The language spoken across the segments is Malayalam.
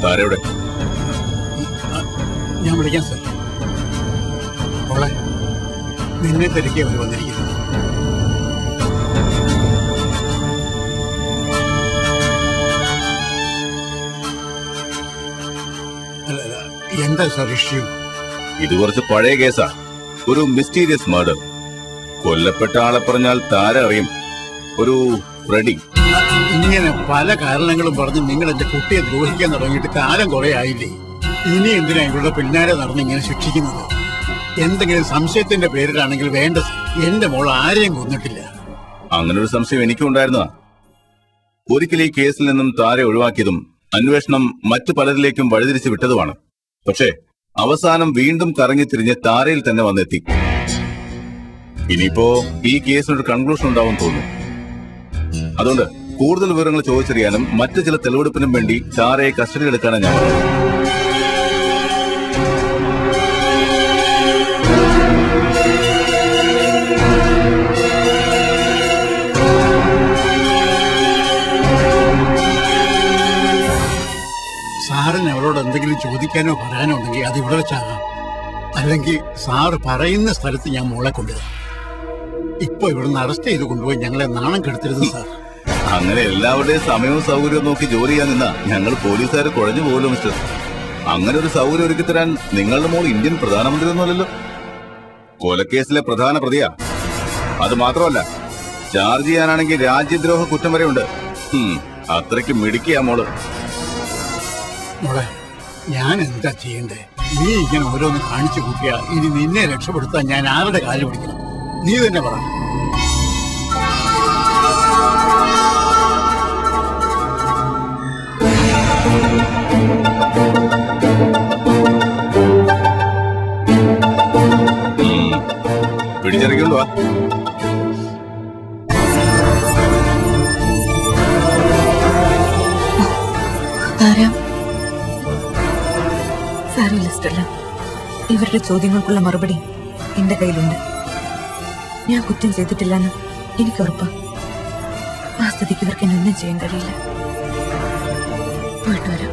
താരയുടെ ഞാൻ വിളിക്കാം സർ. മോളെ, നിന്നെ തിരക്കി അവർ വന്നിരിക്കുന്നു. എന്താ സർ ഇഷ്യൂ? ഇത് കുറച്ച് പഴയ കേസാ. ഒരു മിസ്റ്റീരിയസ് മർഡർ. കൊല്ലപ്പെട്ട ആളെ പറഞ്ഞാൽ താര അറിയും. ഒരു ഫ്രെഡി. ഇങ്ങനെ പല കാരണങ്ങളും പറഞ്ഞ് നിങ്ങൾ എന്റെ കുട്ടിയെ ദ്രോഹിക്കാൻ തുടങ്ങിയിട്ട് കാലം കുറെ ആയില്ലേ? ഇനി എന്തിനാ ഇവരുടെ പിന്നാലെ നടന്ന് ഇങ്ങനെ ശിക്ഷിക്കുന്നത്? എന്തെങ്കിലും സംശയത്തിന്റെ പേരിലാണെങ്കിൽ വേണ്ട. എന്റെ മോൾ ആരെയും കൊന്നിട്ടില്ല. അങ്ങനെ ഒരു സംശയം എനിക്കും ഉണ്ടായിരുന്നതാ. ഒരിക്കൽ ഈ കേസിൽ നിന്നും താര ഒഴിവാക്കിയതും അന്വേഷണം മറ്റു പലരിലേക്കും വഴിതിരിച്ചു വിട്ടതുമാണ്. പക്ഷേ അവസാനം വീണ്ടും കറങ്ങിത്തിരിഞ്ഞ് താരയിൽ തന്നെ വന്നെത്തി. ഇനിയിപ്പോ ഈ കേസിനൊരു കൺക്ലൂഷൻ ഉണ്ടാവും തോന്നുന്നു. അതുകൊണ്ട് കൂടുതൽ വിവരങ്ങൾ ചോദിച്ചറിയാനും മറ്റു ചില തെളിവെടുപ്പിനും വേണ്ടി താരയെ കസ്റ്റഡിയിലെടുക്കാനാണ് ഞാൻ സാറിന് അവളോട് എന്തെങ്കിലും ചോദിക്കാനോ പറയാനോ ഉണ്ടെങ്കിൽ അത് ഇവിടെ വെച്ചാകാം. അല്ലെങ്കിൽ സാറ് പറയുന്ന സ്ഥലത്ത് ഞാൻ മോളെ കൊണ്ടുവരാം. ഇപ്പൊ ഇവിടുന്ന് അറസ്റ്റ് ചെയ്ത് കൊണ്ടുപോയി ഞങ്ങളെ നാണം കെടുത്തരുത് സാർ. അങ്ങനെ എല്ലാവരുടെയും സമയവും സൗകര്യവും നോക്കി ജോലി ചെയ്യാൻ നിന്നാ ഞങ്ങൾ പോലീസുകാർ കുഴഞ്ഞു പോകുമല്ലോ മിസ്റ്റർ. അങ്ങനെ ഒരു സൗകര്യം ഒരുക്കി തരാൻ നിങ്ങളുടെ മോൾ ഇന്ത്യൻ പ്രധാനമന്ത്രി ഒന്നുമല്ലല്ലോ. കൊലക്കേസിലെ പ്രധാന പ്രതിയാ. അത് മാത്രമല്ല, ചാർജ് ചെയ്യാനാണെങ്കിൽ രാജ്യദ്രോഹ കുറ്റം വരെ ഉണ്ട്. അത്രയ്ക്ക് മിടുക്കിയാ മോള്. മോളെ, ഞാൻ എന്താ ചെയ്യണ്ടേ? നീ ഇങ്ങനെ ഓരോന്ന് കാണിച്ചു കൂട്ടിയ ഇനി നിന്നെ രക്ഷപ്പെടുത്താൻ ഞാൻ ആരുടെ കാര്യം പിടിക്കണം? നീ തന്നെ പറ. പിടിച്ചിറങ്ങിയുള്ളൂ. ഇവരുടെ ചോദ്യങ്ങൾക്കുള്ള മറുപടി എന്റെ കയ്യിലുണ്ട്. ഞാൻ കുറ്റം ചെയ്തിട്ടില്ലെന്ന് എനിക്ക് ഉറപ്പാ. ആ സ്ഥിതിക്ക് ഇവർക്ക് എന്നെ ഒന്നും ചെയ്യാൻ കഴിയില്ല. പോയിട്ട് വരാം.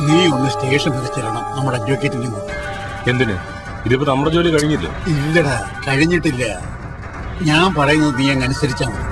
നീ ഒന്ന് സ്റ്റേഷൻ വരെ ചെല്ലണം നമ്മുടെ അഡ്വക്കേറ്റിനെ കൊണ്ട്. എന്തിന്? ഇതിപ്പോ നമ്മുടെ ജോലി കഴിഞ്ഞില്ല. ഇല്ലടാ, കഴിഞ്ഞിട്ടില്ല. ഞാൻ പറയുന്നത് നീ അങ്ങ് അനുസരിച്ചാൽ മതി.